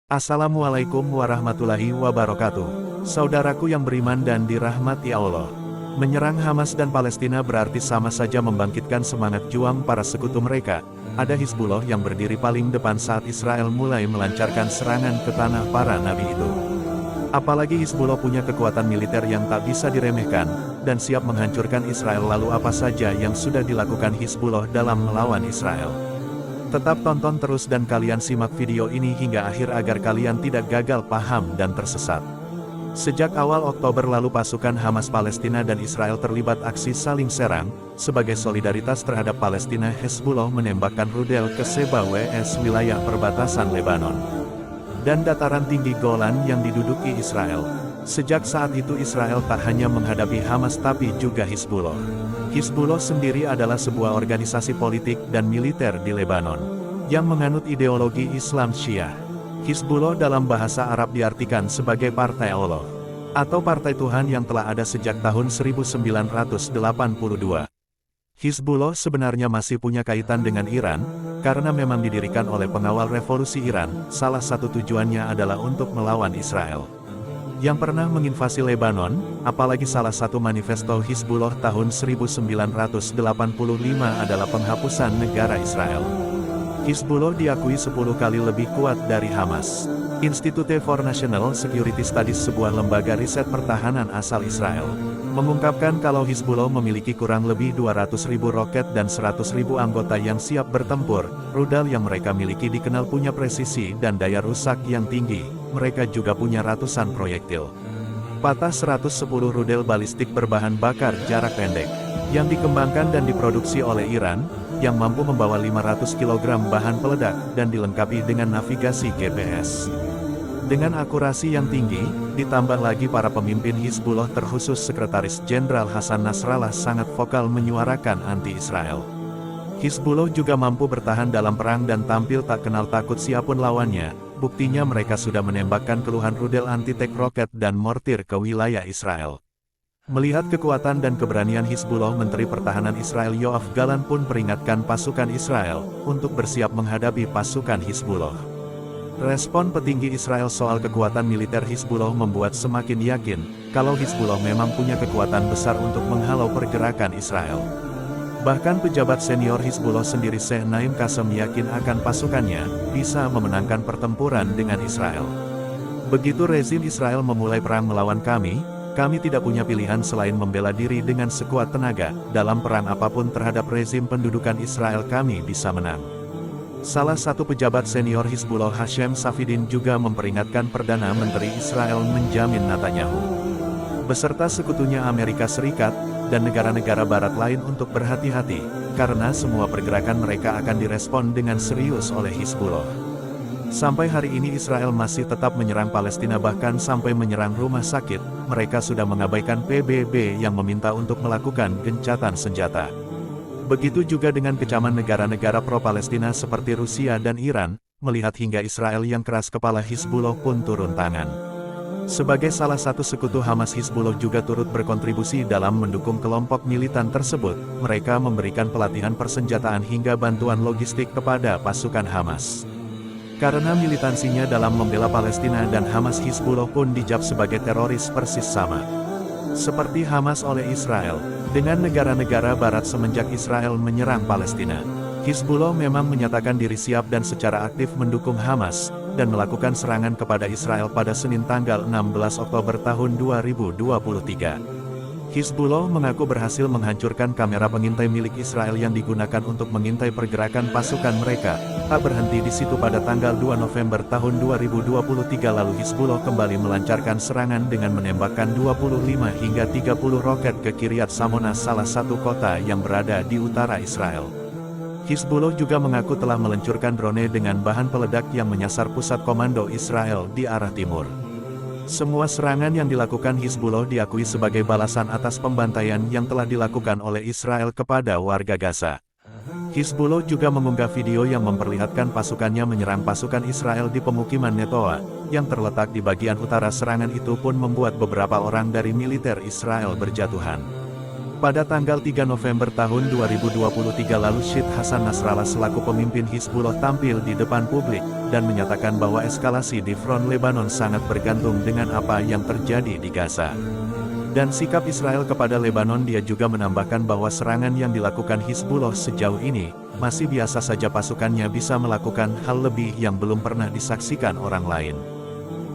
Assalamualaikum warahmatullahi wabarakatuh. Saudaraku yang beriman dan dirahmati Allah. Menyerang Hamas dan Palestina berarti sama saja membangkitkan semangat juang para sekutu mereka. Ada Hizbullah yang berdiri paling depan saat Israel mulai melancarkan serangan ke tanah para nabi itu. Apalagi Hizbullah punya kekuatan militer yang tak bisa diremehkan, dan siap menghancurkan Israel. Lalu apa saja yang sudah dilakukan Hizbullah dalam melawan Israel? Tetap tonton terus dan kalian simak video ini hingga akhir agar kalian tidak gagal paham dan tersesat. Sejak awal Oktober lalu pasukan Hamas Palestina dan Israel terlibat aksi saling serang. Sebagai solidaritas terhadap Palestina, Hezbollah menembakkan rudal ke Sheba WS wilayah perbatasan Lebanon dan dataran tinggi Golan yang diduduki Israel. Sejak saat itu Israel tak hanya menghadapi Hamas tapi juga Hizbullah. Hizbullah sendiri adalah sebuah organisasi politik dan militer di Lebanon yang menganut ideologi Islam Syiah. Hizbullah dalam bahasa Arab diartikan sebagai Partai Allah atau Partai Tuhan yang telah ada sejak tahun 1982. Hizbullah sebenarnya masih punya kaitan dengan Iran, karena memang didirikan oleh pengawal revolusi Iran. Salah satu tujuannya adalah untuk melawan Israel yang pernah menginvasi Lebanon. Apalagi salah satu manifesto Hizbullah tahun 1985 adalah penghapusan negara Israel. Hizbullah diakui 10 kali lebih kuat dari Hamas. Institute for National Security Studies, sebuah lembaga riset pertahanan asal Israel, mengungkapkan kalau Hizbullah memiliki kurang lebih 200.000 roket dan 100.000 anggota yang siap bertempur. Rudal yang mereka miliki dikenal punya presisi dan daya rusak yang tinggi. Mereka juga punya ratusan proyektil patah 110 rudal balistik berbahan bakar jarak pendek yang dikembangkan dan diproduksi oleh Iran, yang mampu membawa 500 kg bahan peledak dan dilengkapi dengan navigasi GPS dengan akurasi yang tinggi. Ditambah lagi para pemimpin Hizbullah terkhusus Sekretaris Jenderal Hasan Nasrallah sangat vokal menyuarakan anti-Israel. Hizbullah juga mampu bertahan dalam perang dan tampil tak kenal takut siapapun lawannya. Buktinya mereka sudah menembakkan keluhan rudal anti-tank roket dan mortir ke wilayah Israel. Melihat kekuatan dan keberanian Hizbullah, Menteri Pertahanan Israel Yoav Gallant pun peringatkan pasukan Israel untuk bersiap menghadapi pasukan Hizbullah. Respon petinggi Israel soal kekuatan militer Hizbullah membuat semakin yakin kalau Hizbullah memang punya kekuatan besar untuk menghalau pergerakan Israel. Bahkan pejabat senior Hizbullah sendiri Sheikh Naim Qassem yakin akan pasukannya bisa memenangkan pertempuran dengan Israel. Begitu rezim Israel memulai perang melawan kami tidak punya pilihan selain membela diri dengan sekuat tenaga. Dalam perang apapun terhadap rezim pendudukan Israel kami bisa menang. Salah satu pejabat senior Hizbullah Hashem Safieddin juga memperingatkan Perdana Menteri Israel Benjamin Netanyahu beserta sekutunya Amerika Serikat dan negara-negara barat lain untuk berhati-hati, karena semua pergerakan mereka akan direspon dengan serius oleh Hizbullah. Sampai hari ini Israel masih tetap menyerang Palestina, bahkan sampai menyerang rumah sakit. Mereka sudah mengabaikan PBB yang meminta untuk melakukan gencatan senjata. Begitu juga dengan kecaman negara-negara pro-Palestina seperti Rusia dan Iran. Melihat hingga Israel yang keras kepala, Hizbullah pun turun tangan. Sebagai salah satu sekutu Hamas, Hizbullah juga turut berkontribusi dalam mendukung kelompok militan tersebut. Mereka memberikan pelatihan persenjataan hingga bantuan logistik kepada pasukan Hamas. Karena militansinya dalam membela Palestina dan Hamas, Hizbullah pun dicap sebagai teroris persis sama seperti Hamas oleh Israel dengan negara-negara barat semenjak Israel menyerang Palestina. Hizbullah memang menyatakan diri siap dan secara aktif mendukung Hamas dan melakukan serangan kepada Israel pada Senin tanggal 16 Oktober tahun 2023. Hizbullah mengaku berhasil menghancurkan kamera pengintai milik Israel yang digunakan untuk mengintai pergerakan pasukan mereka. Tak berhenti di situ, pada tanggal 2 November tahun 2023 lalu Hizbullah kembali melancarkan serangan dengan menembakkan 25 hingga 30 roket ke Kiryat Samona, salah satu kota yang berada di utara Israel. Hizbullah juga mengaku telah meluncurkan drone dengan bahan peledak yang menyasar pusat komando Israel di arah timur. Semua serangan yang dilakukan Hizbullah diakui sebagai balasan atas pembantaian yang telah dilakukan oleh Israel kepada warga Gaza. Hizbullah juga mengunggah video yang memperlihatkan pasukannya menyerang pasukan Israel di pemukiman Netoa, yang terletak di bagian utara. Serangan itu pun membuat beberapa orang dari militer Israel berjatuhan. Pada tanggal 3 November tahun 2023 lalu Syed Hasan Nasrallah selaku pemimpin Hizbullah tampil di depan publik, dan menyatakan bahwa eskalasi di front Lebanon sangat bergantung dengan apa yang terjadi di Gaza. Dan sikap Israel kepada Lebanon. Dia juga menambahkan bahwa serangan yang dilakukan Hizbullah sejauh ini, masih biasa saja pasukannya bisa melakukan hal lebih yang belum pernah disaksikan orang lain.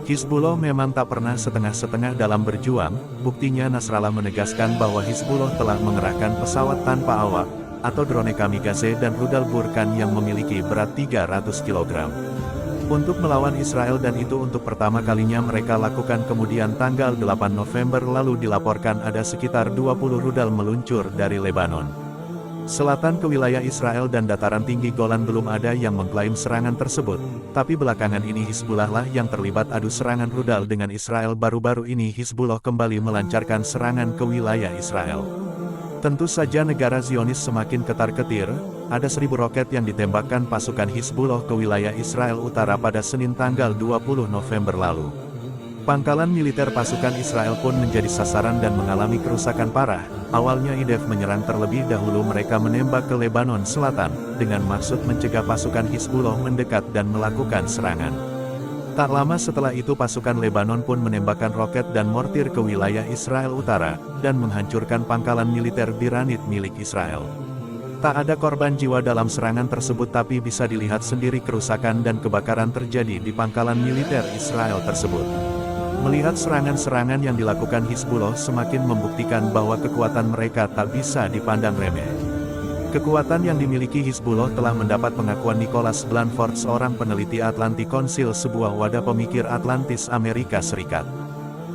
Hizbullah memang tak pernah setengah-setengah dalam berjuang, buktinya Nasrallah menegaskan bahwa Hizbullah telah mengerahkan pesawat tanpa awak, atau drone kamikaze dan rudal Burkan yang memiliki berat 300 kg. Untuk melawan Israel, dan itu untuk pertama kalinya mereka lakukan. Kemudian tanggal 8 November lalu dilaporkan ada sekitar 20 rudal meluncur dari Lebanon Selatan ke wilayah Israel dan dataran tinggi Golan. Belum ada yang mengklaim serangan tersebut, tapi belakangan ini Hizbullah lah yang terlibat adu serangan rudal dengan Israel. Baru-baru ini Hizbullah kembali melancarkan serangan ke wilayah Israel. Tentu saja negara Zionis semakin ketar-ketir. Ada 1000 roket yang ditembakkan pasukan Hizbullah ke wilayah Israel Utara pada Senin tanggal 20 November lalu. Pangkalan militer pasukan Israel pun menjadi sasaran dan mengalami kerusakan parah. Awalnya IDF menyerang terlebih dahulu. Mereka menembak ke Lebanon Selatan, dengan maksud mencegah pasukan Hizbullah mendekat dan melakukan serangan. Tak lama setelah itu pasukan Lebanon pun menembakkan roket dan mortir ke wilayah Israel Utara, dan menghancurkan pangkalan militer Biranit milik Israel. Tak ada korban jiwa dalam serangan tersebut, tapi bisa dilihat sendiri kerusakan dan kebakaran terjadi di pangkalan militer Israel tersebut. Melihat serangan-serangan yang dilakukan Hizbullah semakin membuktikan bahwa kekuatan mereka tak bisa dipandang remeh. Kekuatan yang dimiliki Hizbullah telah mendapat pengakuan Nicholas Blanford, seorang peneliti Atlantic Council, sebuah wadah pemikir Atlantis Amerika Serikat,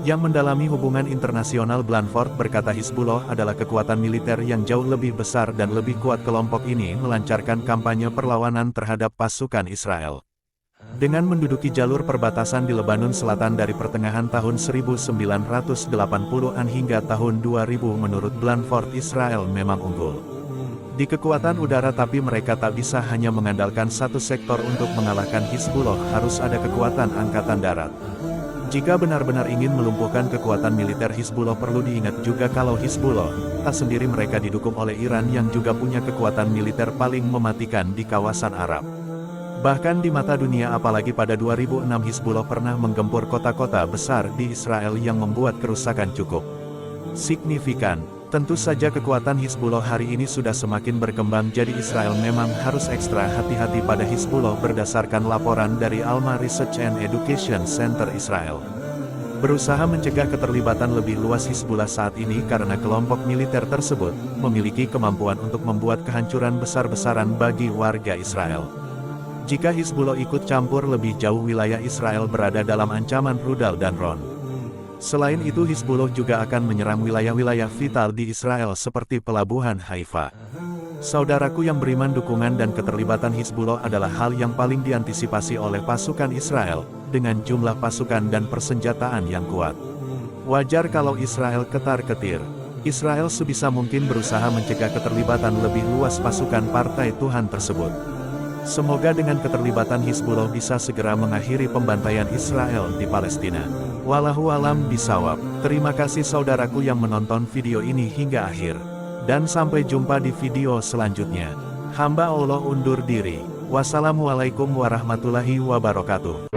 yang mendalami hubungan internasional. Blanford berkata Hizbullah adalah kekuatan militer yang jauh lebih besar dan lebih kuat. Kelompok ini melancarkan kampanye perlawanan terhadap pasukan Israel dengan menduduki jalur perbatasan di Lebanon Selatan dari pertengahan tahun 1980-an hingga tahun 2000. Menurut Blanford, Israel memang unggul di kekuatan udara, tapi mereka tak bisa hanya mengandalkan satu sektor untuk mengalahkan Hizbullah, harus ada kekuatan angkatan darat. Jika benar-benar ingin melumpuhkan kekuatan militer Hizbullah, perlu diingat juga kalau Hizbullah tak sendiri. Mereka didukung oleh Iran yang juga punya kekuatan militer paling mematikan di kawasan Arab. Bahkan di mata dunia, apalagi pada 2006 Hizbullah pernah menggempur kota-kota besar di Israel yang membuat kerusakan cukup signifikan. Tentu saja kekuatan Hizbullah hari ini sudah semakin berkembang, jadi Israel memang harus ekstra hati-hati pada Hizbullah. Berdasarkan laporan dari Alma Research and Education Center, Israel berusaha mencegah keterlibatan lebih luas Hizbullah saat ini karena kelompok militer tersebut memiliki kemampuan untuk membuat kehancuran besar-besaran bagi warga Israel. Jika Hizbullah ikut campur lebih jauh, wilayah Israel berada dalam ancaman rudal dan drone. Selain itu, Hizbullah juga akan menyerang wilayah-wilayah vital di Israel seperti pelabuhan Haifa. Saudaraku yang beriman, dukungan dan keterlibatan Hizbullah adalah hal yang paling diantisipasi oleh pasukan Israel, dengan jumlah pasukan dan persenjataan yang kuat. Wajar kalau Israel ketar-ketir. Israel sebisa mungkin berusaha mencegah keterlibatan lebih luas pasukan partai Tuhan tersebut. Semoga dengan keterlibatan Hizbullah bisa segera mengakhiri pembantaian Israel di Palestina. Wallahu alam bisawab. Terima kasih saudaraku yang menonton video ini hingga akhir. Dan sampai jumpa di video selanjutnya. Hamba Allah undur diri. Wassalamualaikum warahmatullahi wabarakatuh.